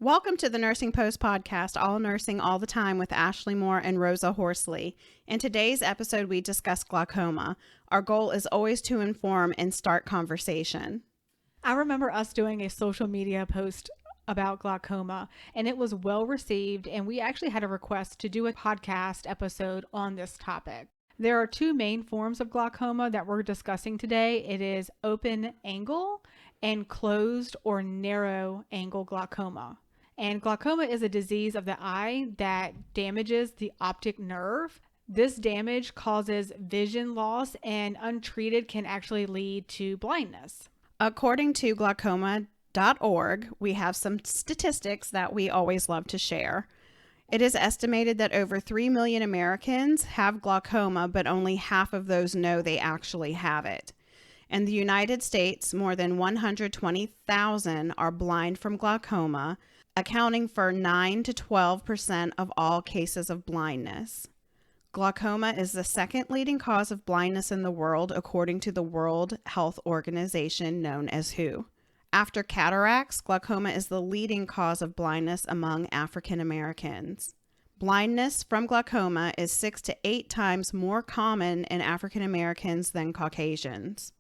Welcome to the Nursing Post podcast, All Nursing All the Time with Ashley Moore and Rosa Horsley. In today's episode, we discuss glaucoma. Our goal is always to inform and start conversation. I remember us doing a social media post about glaucoma, and it was well received, and we actually had a request to do a podcast episode on this topic. There are two main forms of glaucoma that we're discussing today. It is open angle and closed or narrow angle glaucoma. And glaucoma is a disease of the eye that damages the optic nerve. This damage causes vision loss, and untreated can actually lead to blindness. According to glaucoma.org, we have some statistics that we always love to share. It is estimated that over 3 million Americans have glaucoma, but only half of those know they actually have it. In the United States, more than 120,000 are blind from glaucoma, accounting for 9 to 12% of all cases of blindness. Glaucoma is the second leading cause of blindness in the world, according to the World Health Organization, known as WHO. After cataracts, glaucoma is the leading cause of blindness among African Americans. Blindness from glaucoma is 6 to 8 times more common in African Americans than Caucasians.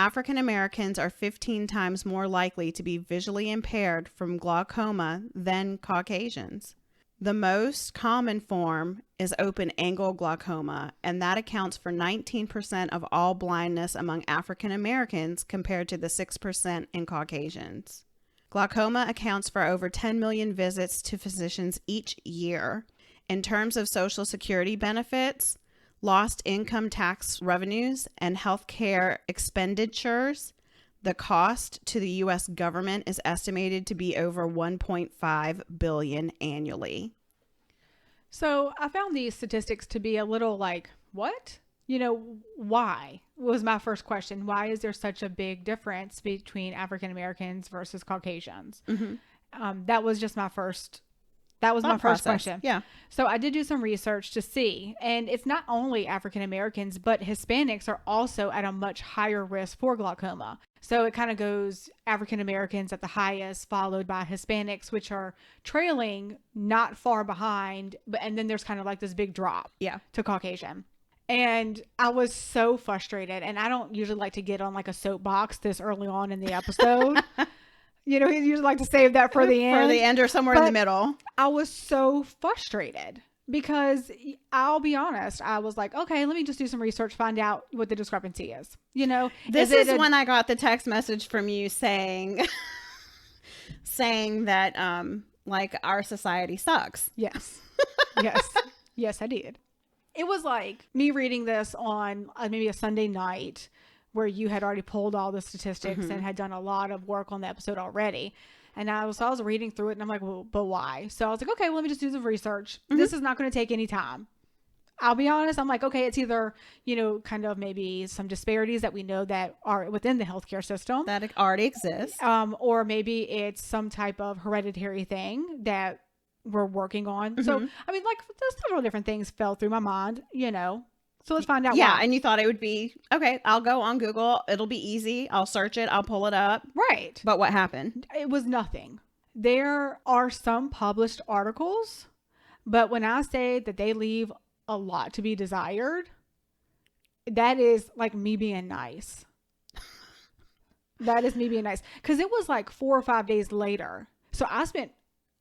African Americans are 15 times more likely to be visually impaired from glaucoma than Caucasians. The most common form is open angle glaucoma, and that accounts for 19% of all blindness among African Americans compared to the 6% in Caucasians. Glaucoma accounts for over 10 million visits to physicians each year. In terms of Social Security benefits, lost income tax revenues, and healthcare expenditures, the cost to the U.S. government is estimated to be over $1.5 billion annually. So I found these statistics to be a little like, what? Why was my first question. Why is there such a big difference between African Americans versus Caucasians? Mm-hmm. That was my first question. Yeah. So I did do some research to see, and it's not only African Americans, but Hispanics are also at a much higher risk for glaucoma. So it kind of goes African Americans at the highest, followed by Hispanics, which are trailing not far behind. And then there's kind of like this big drop to Caucasian. And I was so frustrated, and I don't usually like to get on like a soapbox this early on in the episode. He usually like to save that for the end. For the end or somewhere in the middle. I was so frustrated because I'll be honest. I was like, okay, let me just do some research, find out what the discrepancy is. This is when I got the text message from you saying that like our society sucks. Yes. Yes, I did. It was like me reading this on maybe a Sunday night, where you had already pulled all the statistics and had done a lot of work on the episode already. And I was reading through it, and I'm like, well, but why? So I was like, okay, well, let me just do some research. This is not going to take any time. I'll be honest. I'm like, okay, it's either, kind of maybe some disparities that we know that are within the healthcare system. That already exists. Or maybe it's some type of hereditary thing that we're working on. So, I mean, like, there's several different things fell through my mind, So let's find out why. Yeah, and you thought it would be, okay, I'll go on Google. It'll be easy. I'll search it. I'll pull it up. Right. But what happened? It was nothing. There are some published articles, but when I say that they leave a lot to be desired, that is like me being nice. That is me being nice. Because it was like 4 or 5 days later. So I spent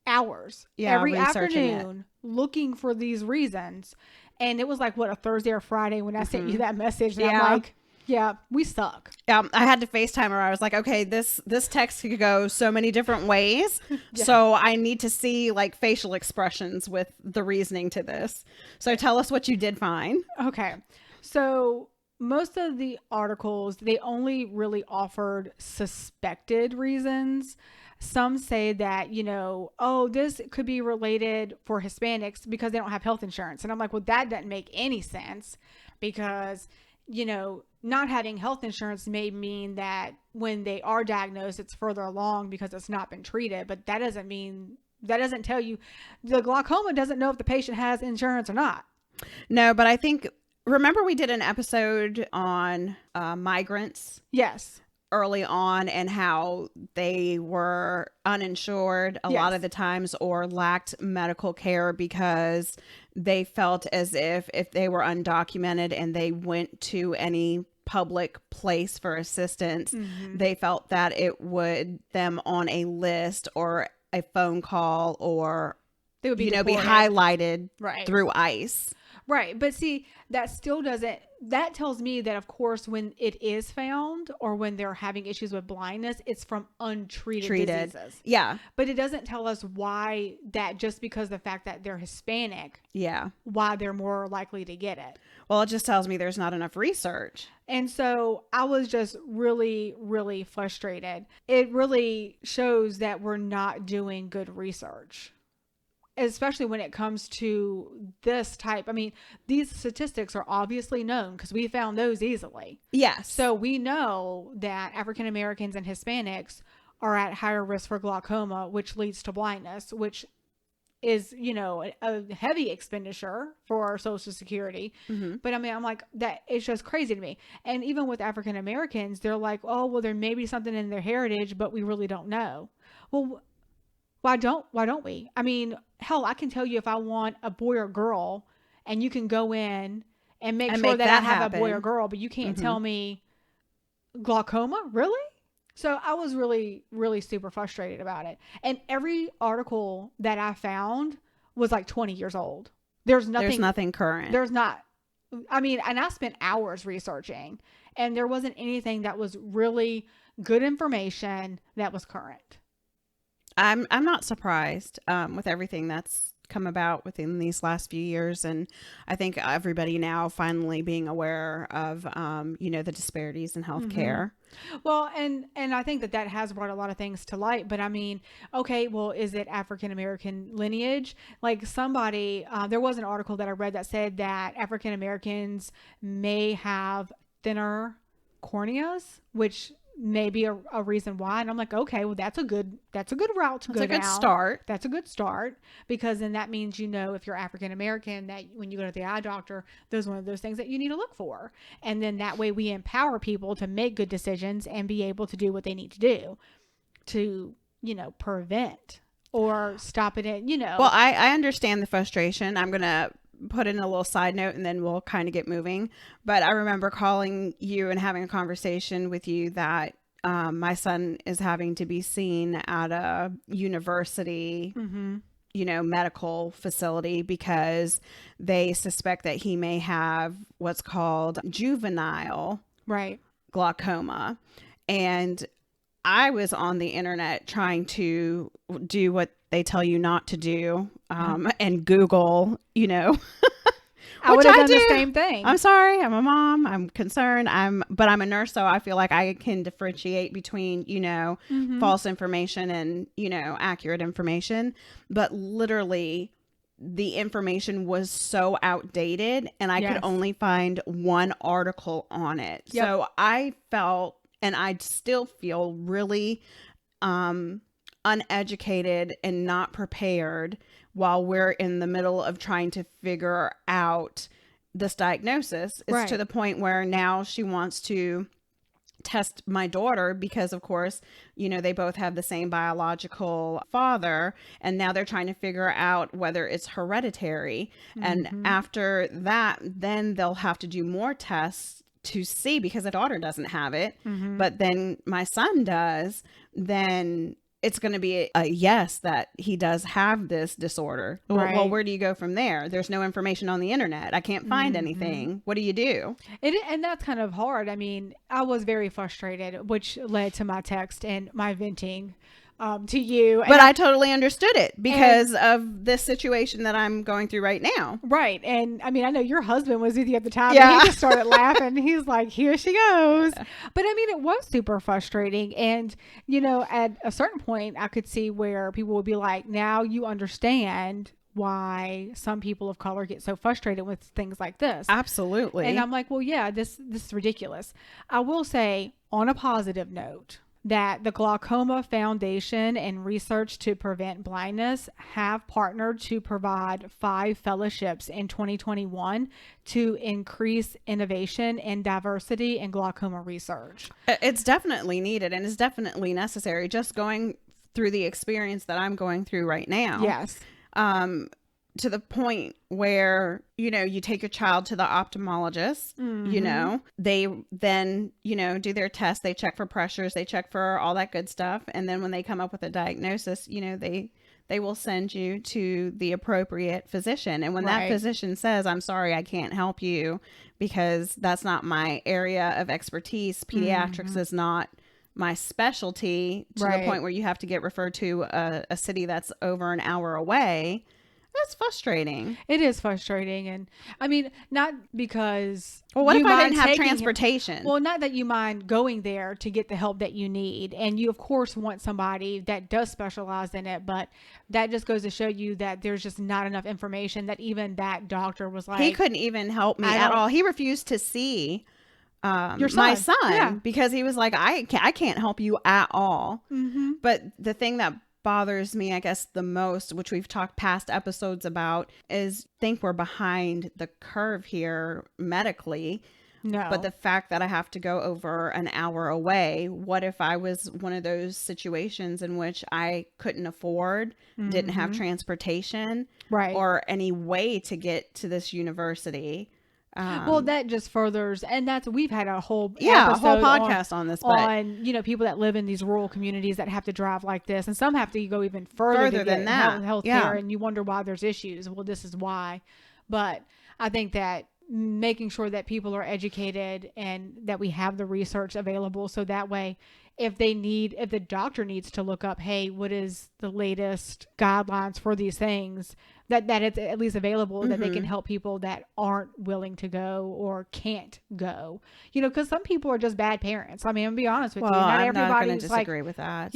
hours every afternoon looking for these reasons. And it was like, a Thursday or Friday when I sent you that message. And I'm like, yeah, we suck. I had to FaceTime her. I was like, okay, this text could go so many different ways. So I need to see like facial expressions with the reasoning to this. So tell us what you did find. Okay. So most of the articles, they only really offered suspected reasons. Some say that, this could be related for Hispanics because they don't have health insurance. And I'm like, well, that doesn't make any sense because, not having health insurance may mean that when they are diagnosed, it's further along because it's not been treated. But that doesn't tell you, the glaucoma doesn't know if the patient has insurance or not. No, but I think, remember we did an episode on migrants? Yes. early on and how they were uninsured a lot of the times or lacked medical care because they felt as if they were undocumented and they went to any public place for assistance, they felt that it would them on a list or a phone call or They would be be deported. highlighted Right. through ICE. Right. But see, that still doesn't, that tells me that, of course, when it is found or when they're having issues with blindness, it's from untreated diseases. Yeah. But it doesn't tell us why that, just because the fact that they're Hispanic, Yeah. why they're more likely to get it. Well, it just tells me there's not enough research. And so I was just really, really frustrated. It really shows that we're not doing good research, especially when it comes to this type. I mean, these statistics are obviously known because we found those easily. Yes. So we know that African Americans and Hispanics are at higher risk for glaucoma, which leads to blindness, which is, a heavy expenditure for our Social Security. But I mean, I'm like, that it's just crazy to me. And even with African Americans, they're like, oh, well, there may be something in their heritage, but we really don't know. Well, why don't we? I mean, hell, I can tell you if I want a boy or girl, and you can go in and make sure that I have a boy or girl, but you can't tell me glaucoma, really? So I was really, really super frustrated about it. And every article that I found was like 20 years old. There's nothing current. There's not. I mean, and I spent hours researching, and there wasn't anything that was really good information that was current. I'm not surprised with everything that's come about within these last few years, and I think everybody now finally being aware of the disparities in healthcare. Well, and I think that has brought a lot of things to light. But I mean, okay, well, is it African American lineage? Like somebody, there was an article that I read that said that African Americans may have thinner corneas, which may be a reason why. And I'm like, okay, well, that's a good route to go down. That's a good start. That's a good start, because then that means, if you're African American, that when you go to the eye doctor, there's one of those things that you need to look for. And then that way we empower people to make good decisions and be able to do what they need to do to, prevent or stop it. Well, I understand the frustration. I'm going to put in a little side note and then we'll kind of get moving. But I remember calling you and having a conversation with you that my son is having to be seen at a university, medical facility because they suspect that he may have what's called juvenile glaucoma. And I was on the internet trying to do what they tell you not to do, and Google, I would have done the same thing. I'm sorry. I'm a mom. I'm concerned. But I'm a nurse. So I feel like I can differentiate between, false information and, accurate information. But literally the information was so outdated and I could only find one article on it. Yep. So I felt, and I still feel really, uneducated and not prepared while we're in the middle of trying to figure out this diagnosis. It's to the point where now she wants to test my daughter because, of course, they both have the same biological father, and now they're trying to figure out whether it's hereditary. And after that, then they'll have to do more tests to see, because the daughter doesn't have it, but then my son does, then it's going to be a yes that he does have this disorder. Well, where do you go from there? There's no information on the internet. I can't find anything. What do you do? And that's kind of hard. I mean, I was very frustrated, which led to my text and my venting to you. But I totally understood it because of this situation that I'm going through right now. Right. And I mean, I know your husband was with you at the time. Yeah. And he just started laughing. He's like, here she goes. But I mean, it was super frustrating. And, at a certain point, I could see where people would be like, now you understand why some people of color get so frustrated with things like this. Absolutely. And I'm like, well, yeah, this is ridiculous. I will say, on a positive note, that the Glaucoma Foundation and Research to Prevent Blindness have partnered to provide 5 fellowships in 2021 to increase innovation and diversity in glaucoma research. It's definitely needed and it's definitely necessary. Just going through the experience that I'm going through right now. Yes. To the point where, you take your child to the ophthalmologist, they then, do their tests, they check for pressures, they check for all that good stuff. And then when they come up with a diagnosis, they will send you to the appropriate physician. And when that physician says, I'm sorry, I can't help you because that's not my area of expertise, pediatrics is not my specialty, to the point where you have to get referred to a city that's over an hour away. That's frustrating. It is frustrating. And I mean, not because... Well, what if I didn't have transportation? Well, not that you mind going there to get the help that you need. And you, of course, want somebody that does specialize in it. But that just goes to show you that there's just not enough information, that even that doctor was like... He couldn't even help me at all. He refused to see your son. My son because he was like, I can't help you at all. But the thing that bothers me, I guess, the most, which we've talked past episodes about, is think we're behind the curve here medically. No. But the fact that I have to go over an hour away, what if I was one of those situations in which I couldn't afford, didn't have transportation, or any way to get to this university? Well, that just furthers, and we've had a whole podcast on this, on people that live in these rural communities that have to drive like this, and some have to go even further than that healthcare, and you wonder why there's issues. Well, this is why. But I think that making sure that people are educated and that we have the research available, so that way, if the doctor needs to look up, hey, what is the latest guidelines for these things, that it's at least available, that they can help people that aren't willing to go or can't go. Because some people are just bad parents. I mean, I'm gonna be honest with you. I'm not going to disagree with that.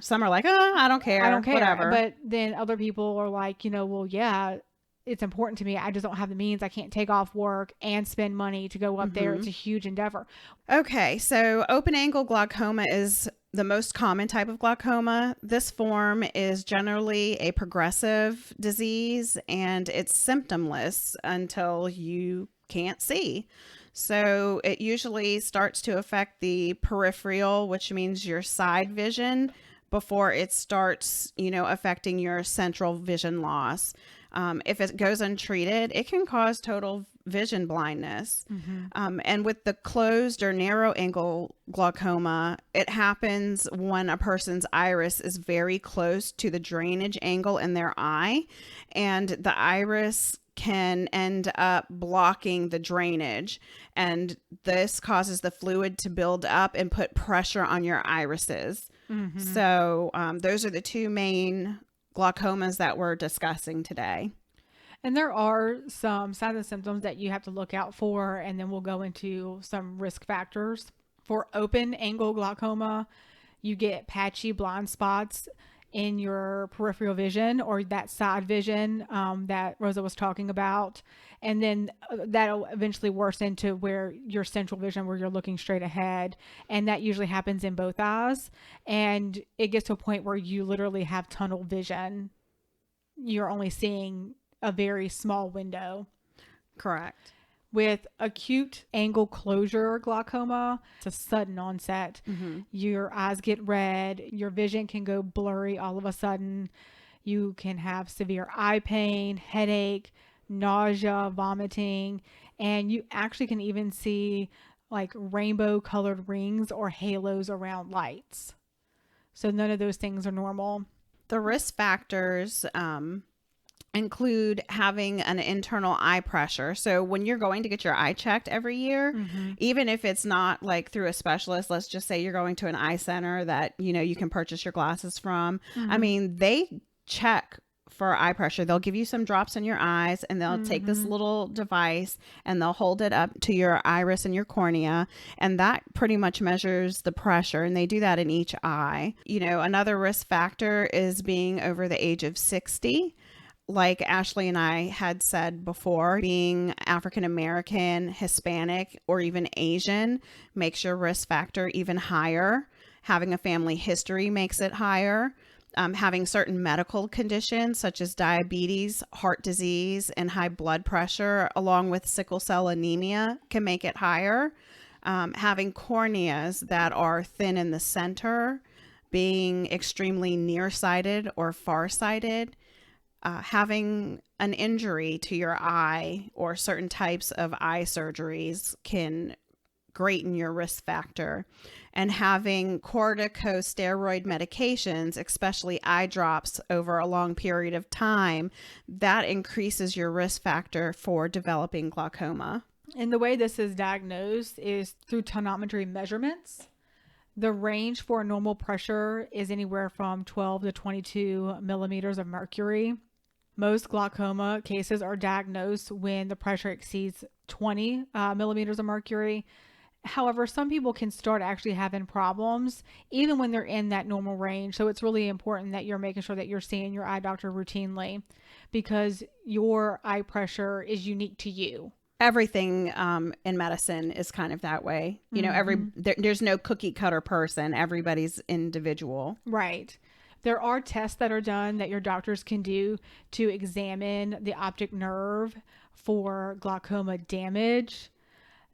Some are like, oh, I don't care. Whatever. But then other people are like, well, yeah, it's important to me. I just don't have the means. I can't take off work and spend money to go up there. It's a huge endeavor. Okay. So open angle glaucoma is the most common type of glaucoma. This form is generally a progressive disease and it's symptomless until you can't see. So it usually starts to affect the peripheral, which means your side vision, before it starts, affecting your central vision loss. If it goes untreated, it can cause total vision blindness. And with the closed or narrow angle glaucoma, it happens when a person's iris is very close to the drainage angle in their eye, and the iris can end up blocking the drainage, and this causes the fluid to build up and put pressure on your irises. So those are the two main glaucomas that we're discussing today. And there are some signs and symptoms that you have to look out for, and then we'll go into some risk factors. For open angle glaucoma, you get patchy blind spots in your peripheral vision, or that side vision that Rosa was talking about. And then that'll eventually worsen to where your central vision, where you're looking straight ahead. And that usually happens in both eyes. And it gets to a point where you literally have tunnel vision. You're only seeing a very small window. Correct. With acute angle closure glaucoma, it's a sudden onset. Your eyes get red, your vision can go blurry all of a sudden. You can have severe eye pain, headache, nausea, vomiting, and you actually can even see like rainbow colored rings or halos around lights. So none of those things are normal. The risk factors include having an internal eye pressure. So when you're going to get your eye checked every year, even if it's not like through a specialist, let's just say you're going to an eye center that, you can purchase your glasses from. I mean, they check for eye pressure. They'll give you some drops in your eyes, and they'll take this little device and they'll hold it up to your iris and your cornea. And that pretty much measures the pressure. And they do that in each eye. Another risk factor is being over the age of 60. Like Ashley and I had said before, being African American, Hispanic, or even Asian makes your risk factor even higher. Having a family history makes it higher. Having certain medical conditions such as diabetes, heart disease, and high blood pressure, along with sickle cell anemia, can make it higher. Having corneas that are thin in the center, being extremely nearsighted or farsighted, having an injury to your eye or certain types of eye surgeries can greaten your risk factor. And having corticosteroid medications, especially eye drops over a long period of time, that increases your risk factor for developing glaucoma. And the way this is diagnosed is through tonometry measurements. The range for normal pressure is anywhere from 12 to 22 millimeters of mercury. Most glaucoma cases are diagnosed when the pressure exceeds 20 millimeters of mercury. However, some people can start actually having problems even when they're in that normal range. So it's really important that you're making sure that you're seeing your eye doctor routinely, because your eye pressure is unique to you. Everything in medicine is kind of that way. You know, there's no cookie cutter person. Everybody's individual. Right. There are tests that are done that your doctors can do to examine the optic nerve for glaucoma damage.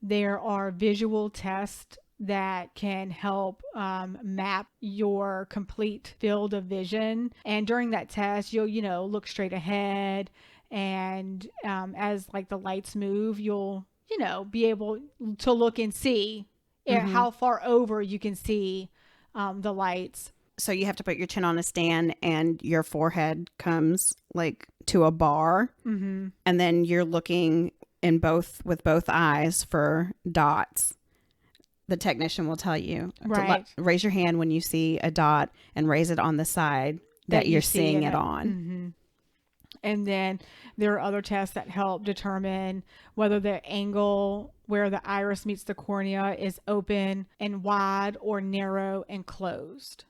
There are visual tests that can help map your complete field of vision. And during that test, you'll, look straight ahead. And as like the lights move, you'll, be able to look and see how far over you can see the lights. So you have to put your chin on a stand and your forehead comes like to a bar. Mm-hmm. And then you're looking with both eyes for dots. The technician will tell you right. to raise your hand when you see a dot and raise it on the side that you're seeing it on. Mm-hmm. And then there are other tests that help determine whether the angle where the iris meets the cornea is open and wide or narrow and closed.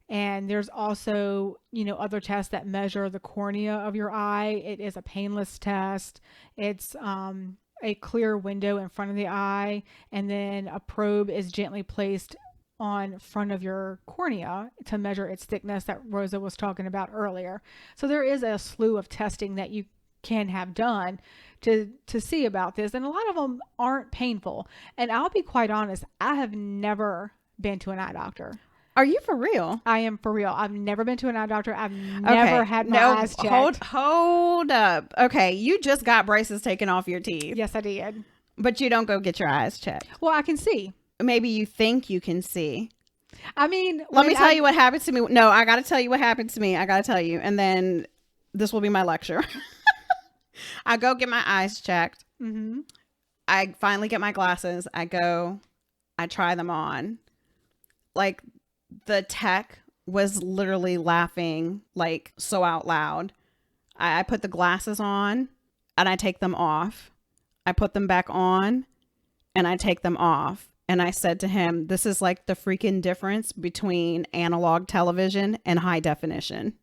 And there's also, other tests that measure the cornea of your eye. It is a painless test. It's a clear window in front of the eye, and then a probe is gently placed on front of your cornea to measure its thickness that Rosa was talking about earlier. So there is a slew of testing that you can have done to see about this, and a lot of them aren't painful. And I'll be quite honest, I have never been to an eye doctor. Are you for real? I am for real. I've never been to an eye doctor. I've never had my eyes checked. Hold up. Okay, you just got braces taken off your teeth. Yes, I did. But you don't go get your eyes checked. Well, I can see. Maybe you think you can see. I mean, let me tell you what happened to me. No, I got to tell you what happened to me. I got to tell you. And then this will be my lecture. I go get my eyes checked. Mm-hmm. I finally get my glasses. I try them on. Like, the tech was literally laughing like so out loud. I put the glasses on and I take them off. I put them back on and I take them off. And I said to him, this is like the freaking difference between analog television and high definition.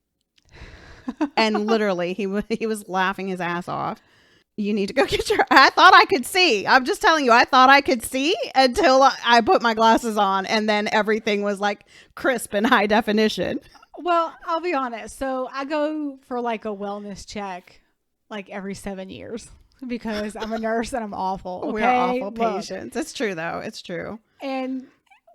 And literally he was laughing his ass off. You need to go get I thought I could see. I'm just telling you, I thought I could see until I put my glasses on, and then everything was like crisp and high definition. Well, I'll be honest. So I go for like a wellness check like every 7 years because I'm a nurse and I'm awful. Okay? We're awful patients. It's true though. It's true. And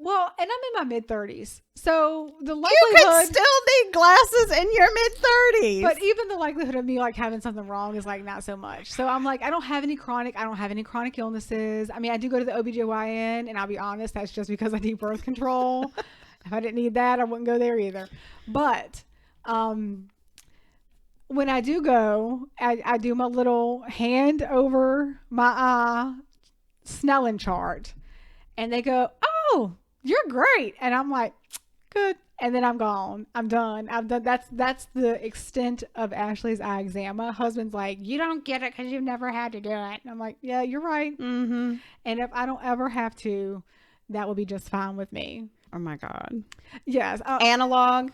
I'm in my mid-30s. So the likelihood... You could still need glasses in your mid-30s. But even the likelihood of me like having something wrong is like not so much. So I'm like, I don't have any chronic illnesses. I mean, I do go to the OBGYN, and I'll be honest, that's just because I need birth control. If I didn't need that, I wouldn't go there either. But when I do go, I do my little hand over my eye Snellen chart. And they go, oh, you're great. And I'm like, good. And then I'm gone. I'm done. That's the extent of Ashley's eye exam. My husband's like, you don't get it because you've never had to do it. And I'm like, yeah, you're right. Mm-hmm. And if I don't ever have to, that will be just fine with me. Oh my God. Yes. Analog,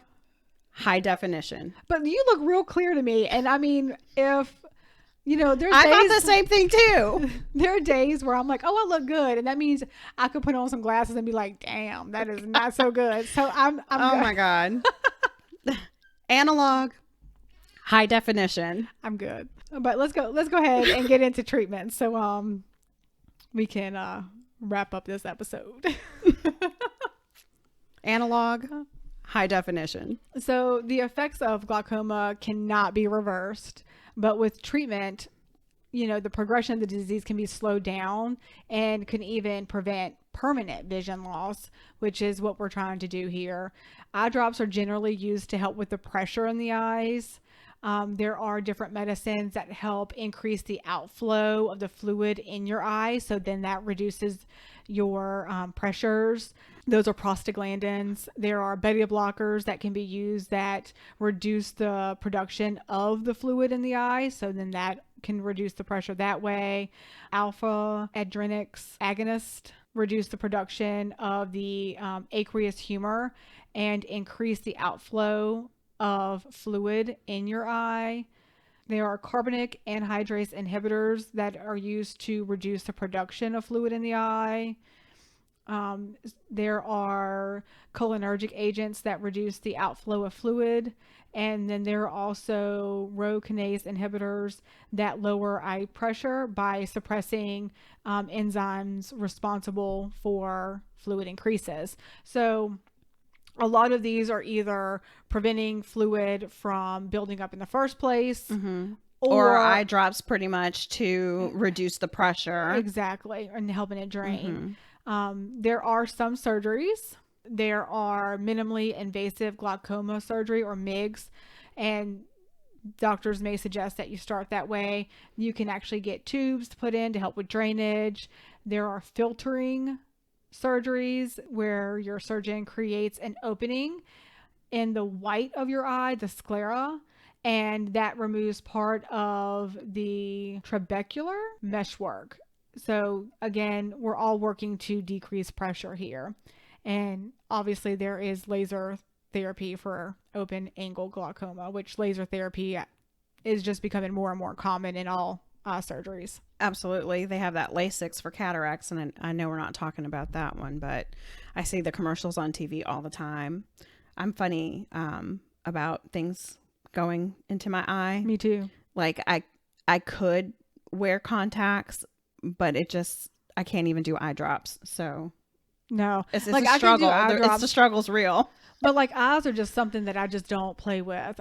high definition. But you look real clear to me. And I mean, if You know, there's I days, thought the same thing too. there are days where I'm like, oh, I look good. And that means I could put on some glasses and be like, damn, that is not so good. So I'm Oh good. my God. Analog, high definition. I'm good. But let's go ahead and get into treatment. So we can wrap up this episode. Analog, high definition. So the effects of glaucoma cannot be reversed, but with treatment, you know, the progression of the disease can be slowed down and can even prevent permanent vision loss, which is what we're trying to do here. Eye drops are generally used to help with the pressure in the eyes. There are different medicines that help increase the outflow of the fluid in your eye. So then that reduces your pressures. Those are prostaglandins. There are beta blockers that can be used that reduce the production of the fluid in the eye. So then that can reduce the pressure that way. Alpha adrenix agonist reduce the production of the aqueous humor and increase the outflow of fluid in your eye. There are carbonic anhydrase inhibitors that are used to reduce the production of fluid in the eye. There are cholinergic agents that reduce the outflow of fluid. And then there are also Rho kinase inhibitors that lower eye pressure by suppressing enzymes responsible for fluid increases. So a lot of these are either preventing fluid from building up in the first place, Mm-hmm. Or eye drops pretty much to reduce the pressure. Exactly, and helping it drain. Mm-hmm. There are some surgeries. There are minimally invasive glaucoma surgery, or MIGS, and doctors may suggest that you start that way. You can actually get tubes put in to help with drainage. There are filtering surgeries where your surgeon creates an opening in the white of your eye, the sclera, and that removes part of the trabecular meshwork. So again, we're all working to decrease pressure here. And obviously there is laser therapy for open angle glaucoma, which laser therapy is just becoming more and more common in all surgeries. Absolutely. They have that LASIX for cataracts, and I know we're not talking about that one, but I see the commercials on TV all the time. I'm funny about things going into my eye. Me too. Like I could wear contacts, but I can't even do eye drops. So No, it's like a I can do struggle. eye drops, The struggle's real. but like eyes are just something that I just don't play with.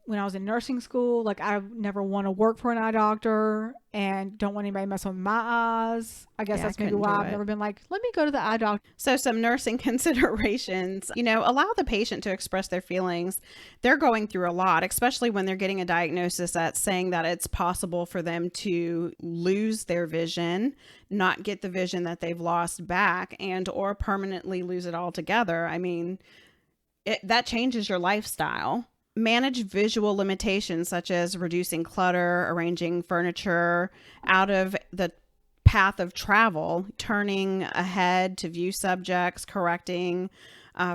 When I was in nursing school, like I never want to work for an eye doctor and don't want anybody messing with my eyes. I guess Yeah, that's I maybe couldn't why do I've it. never been like, let me go to the eye doctor. So some nursing considerations, allow the patient to express their feelings. They're going through a lot, especially when they're getting a diagnosis that's saying that it's possible for them to lose their vision, not get the vision that they've lost back, and or permanently lose it altogether. I mean, that changes your lifestyle. Manage visual limitations such as reducing clutter, arranging furniture out of the path of travel, turning ahead to view subjects, correcting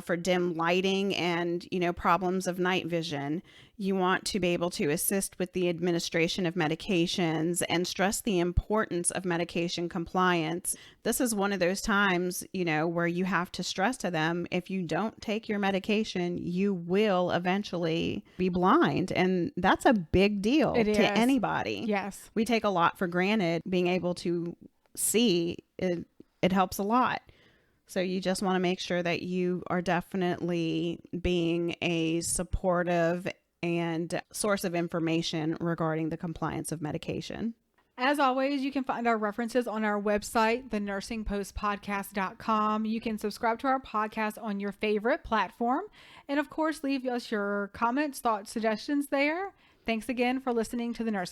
for dim lighting and, problems of night vision. You want to be able to assist with the administration of medications and stress the importance of medication compliance. This is one of those times, where you have to stress to them, if you don't take your medication, you will eventually be blind. And that's a big deal to anybody. Yes. We take a lot for granted. Being able to see it helps a lot. So you just want to make sure that you are definitely being a supportive and source of information regarding the compliance of medication. As always, you can find our references on our website, thenursingpostpodcast.com. You can subscribe to our podcast on your favorite platform. And of course, leave us your comments, thoughts, suggestions there. Thanks again for listening to The Nursing